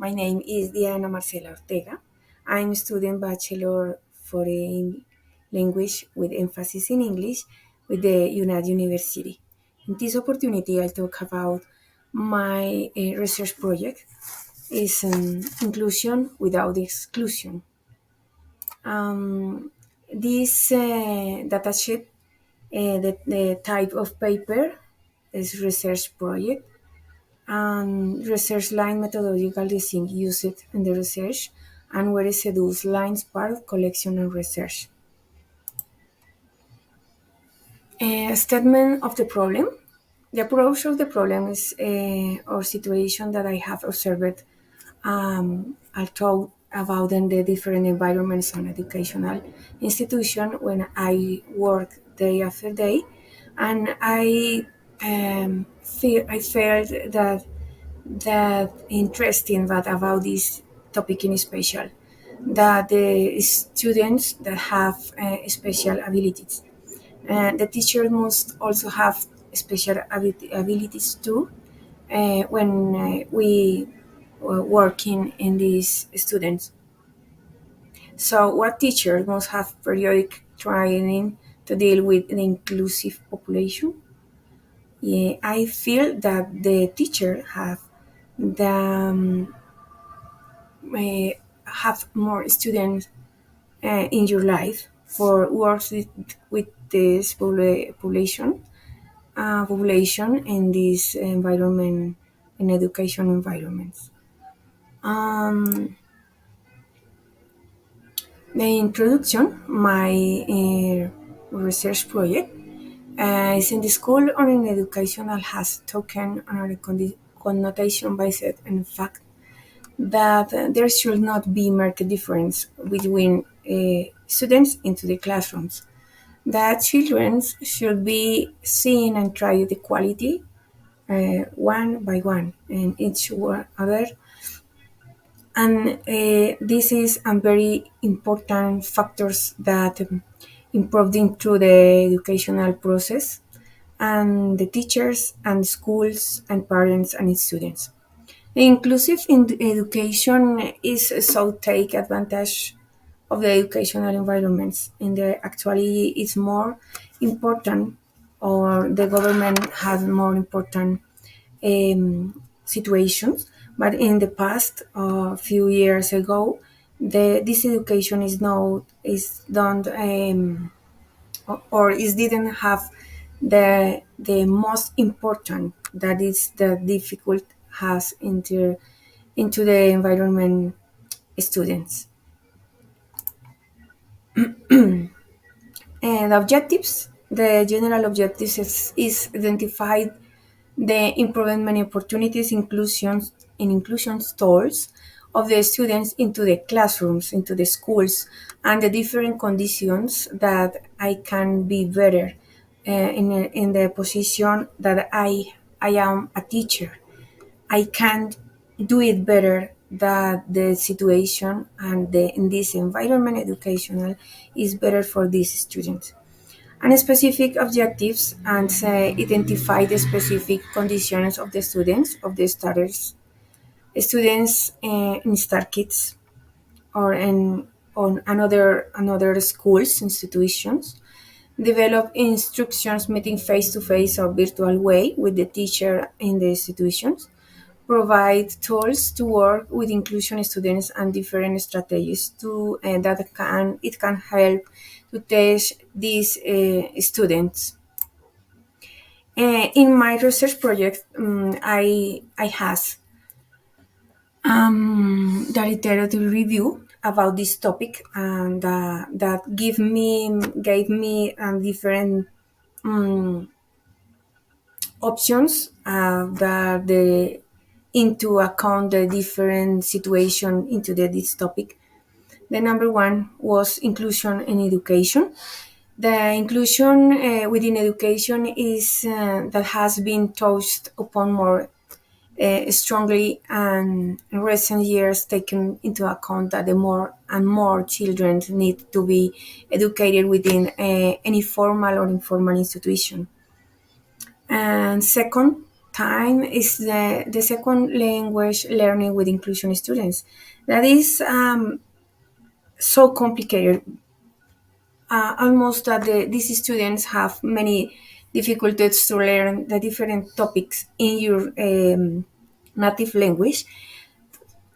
My name is Diana Marcela Ortega. I'm studying Bachelor Foreign Language with emphasis in English with the United University. In this opportunity, I'll talk about my research project is inclusion without exclusion. Um, this datasheet, the type of paper is research project and research line methodological design used in the research and where is those lines part of collection and research. A statement of the problem. The approach of the problem is or situation that I have observed. I talk about in the different environments on educational institution when I work day after day, and I felt that interesting but about this topic in special that the students that have special abilities the teacher must also have special abilities too when we working in these students. So what teacher must have periodic training to deal with an inclusive population? Yeah, I feel that the teacher the have more students in your life for works with this population in this environment in education environments. Um, the introduction, my research project is in the school or in educational has token on a connotation based in fact that there should not be marked difference between students into the classrooms. That children should be seen and tried equality one by one and each other. And this is a very important factors that improved into the educational process and the teachers and schools and parents and students. Inclusive in education is so take advantage of the educational environments. And the actually it's more important or the government has more important situations. But in the past, a few years ago, this education is not is done or is didn't have the most important that is the difficult has into the environment students. And objectives, the general objectives is identified the improvement opportunities, inclusions in inclusion tools of the students into the classrooms, into the schools, and the different conditions that I can be better in the position that I am a teacher. I can do it better that the situation and in this environment educational is better for these students and specific objectives and identify the specific conditions of the students of the starters students in star kids or in on another schools institutions develop instructions meeting face to face or virtual way with the teacher in the institutions provide tools to work with inclusion students and different strategies to that can it can help to teach these students. In my research project, I has the literature review about this topic and that gave me different um, options that the into account the different situation into this topic. The number one was inclusion in education. The inclusion within education is that has been touched upon more strongly and in recent years taken into account that the more and more children need to be educated within any formal or informal institution. And second time is the second language learning with inclusion students. That is so complicated. Almost that these students have many difficulties to learn the different topics in your native language.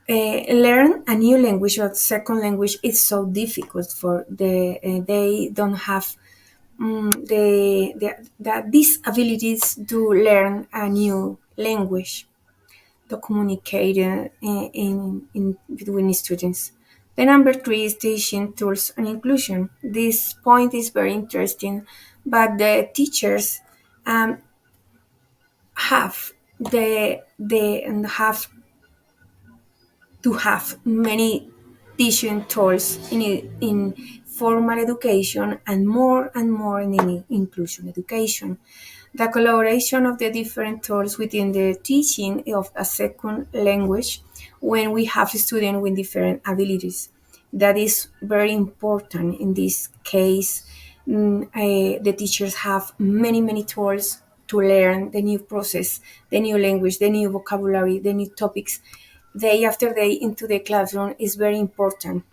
Learn a new language or second language is so difficult for they don't have these abilities to learn a new language to communicate in between students. The number three is teaching tools and inclusion. This point is very interesting, but the teachers um, have have to have many teaching tools in formal education and more in inclusion education. The collaboration of the different tools within the teaching of a second language when we have students with different abilities. That is very important in this case. The teachers have many tools to learn the new process, the new language, the new vocabulary, the new topics day after day into the classroom is very important.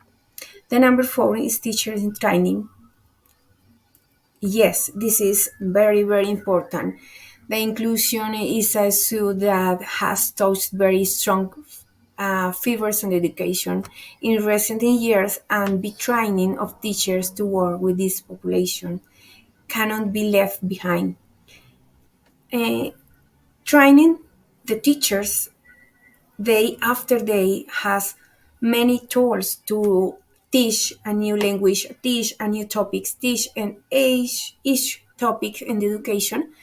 The number four is teachers in training. Yes, this is very important. The inclusion is a issue that has touched very strong figures on education in recent years, and the training of teachers to work with this population cannot be left behind. Uh, Training the teachers day after day has many tools to teach a new language, teach a new topics, teach an each topic in the education.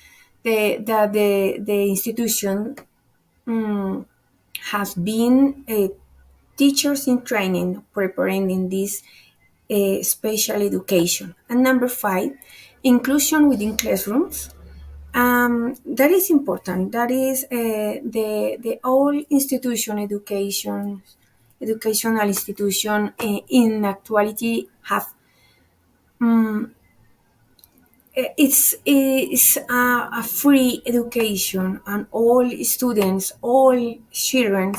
The institution has been teachers in training preparing in this special education. And number five, inclusion within classrooms. That is important. That is the all institution educational institution in actuality have it's a free education and all students, all children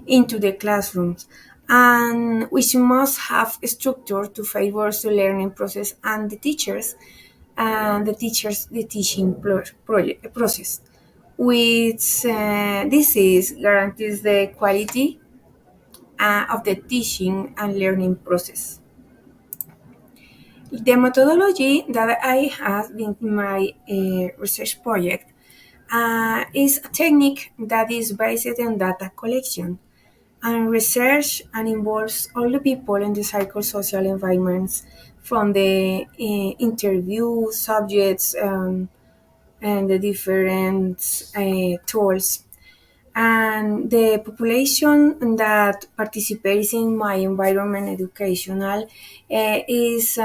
into the classrooms, and which must have a structure to favor the learning process and the teaching process, which this is guarantees the quality of the teaching and learning process. The methodology that I have in my research project is a technique that is based on data collection and research and involves all the people in the psychosocial environments from the interview subjects and the different tools. And the population that participates in my environment educational is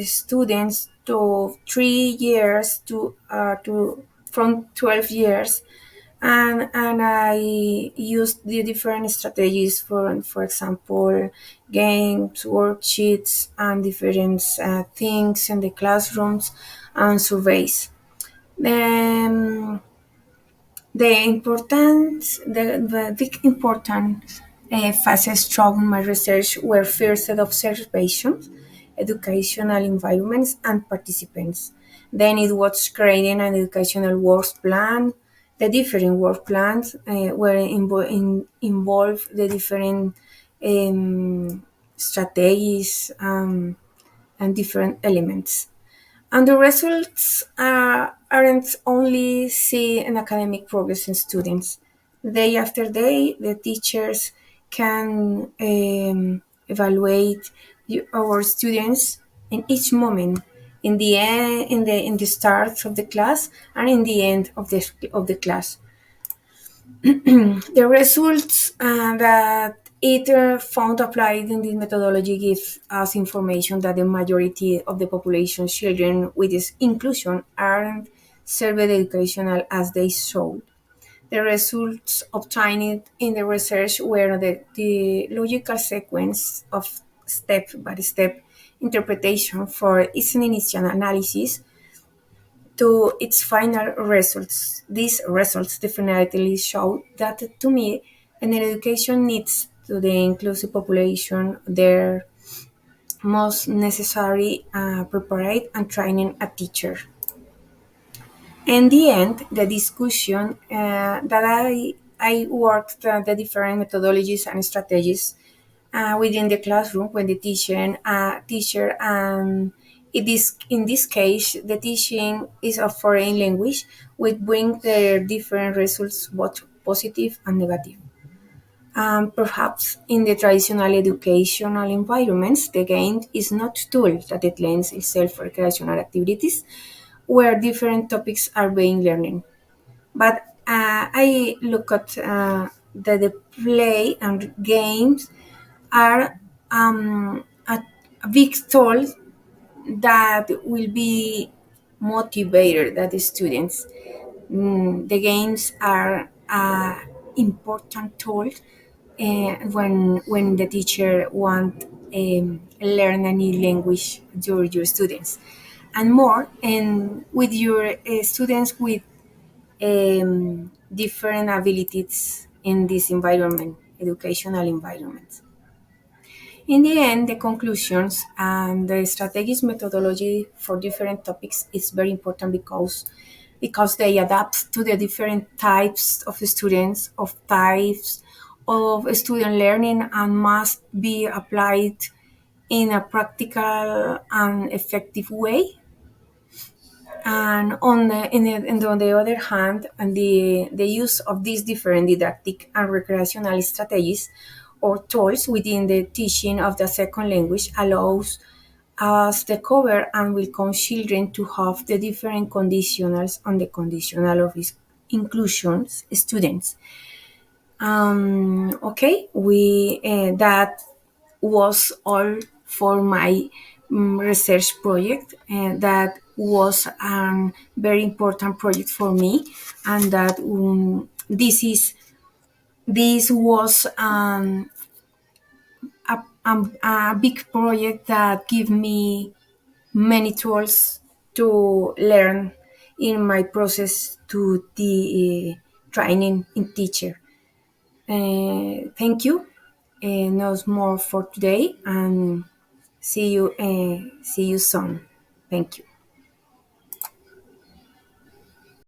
students to 3 years to from 12 years, and I use the different strategies for example games, worksheets, and different things in the classrooms and surveys. um, the big important phases from my research were first set of observations, educational environments, and participants. Then it was creating an educational work plan. The different work plans were involved the different strategies and different elements. And the results aren't only see an academic progress in students. Day after day, the teachers can evaluate our students in each moment, in the end, in the start of the class, and in the end of the class. The results that it found applied in this methodology give us information that the majority of the population children with this inclusion aren't served educational as they should. The results obtained in the research were the logical sequence of step by step interpretation for its initial analysis to its final results. These results definitely show that to me, an education needs to the inclusive population their most necessary preparate and training a teacher. In the end, the discussion that I worked the different methodologies and strategies within the classroom when the teacher in this case the teaching is a foreign language which bring their different results both positive and negative. Perhaps in the traditional educational environments, the game is not tool that it lends itself for recreational activities where different topics are being learned. But I look at the play and games are a big tool that will be motivated that the students. The games are important tool when the teacher want learn a new language to your students, and more and with your students with different abilities in this environment, educational environment. In the end, the conclusions and the strategic methodology for different topics is very important because they adapt to the different types of students, of types of student learning, and must be applied in a practical and effective way. And on the other hand, and the use of these different didactic and recreational strategies or tools within the teaching of the second language allows us the cover and welcome children to have the different conditionals on the conditional of his inclusions students. Okay, we that was all for my research project, and that was a very important project for me, and that this was a big project that gave me many tools to learn in my process to the training in teacher. Thank you. No more for today, and see you. See you soon. Thank you.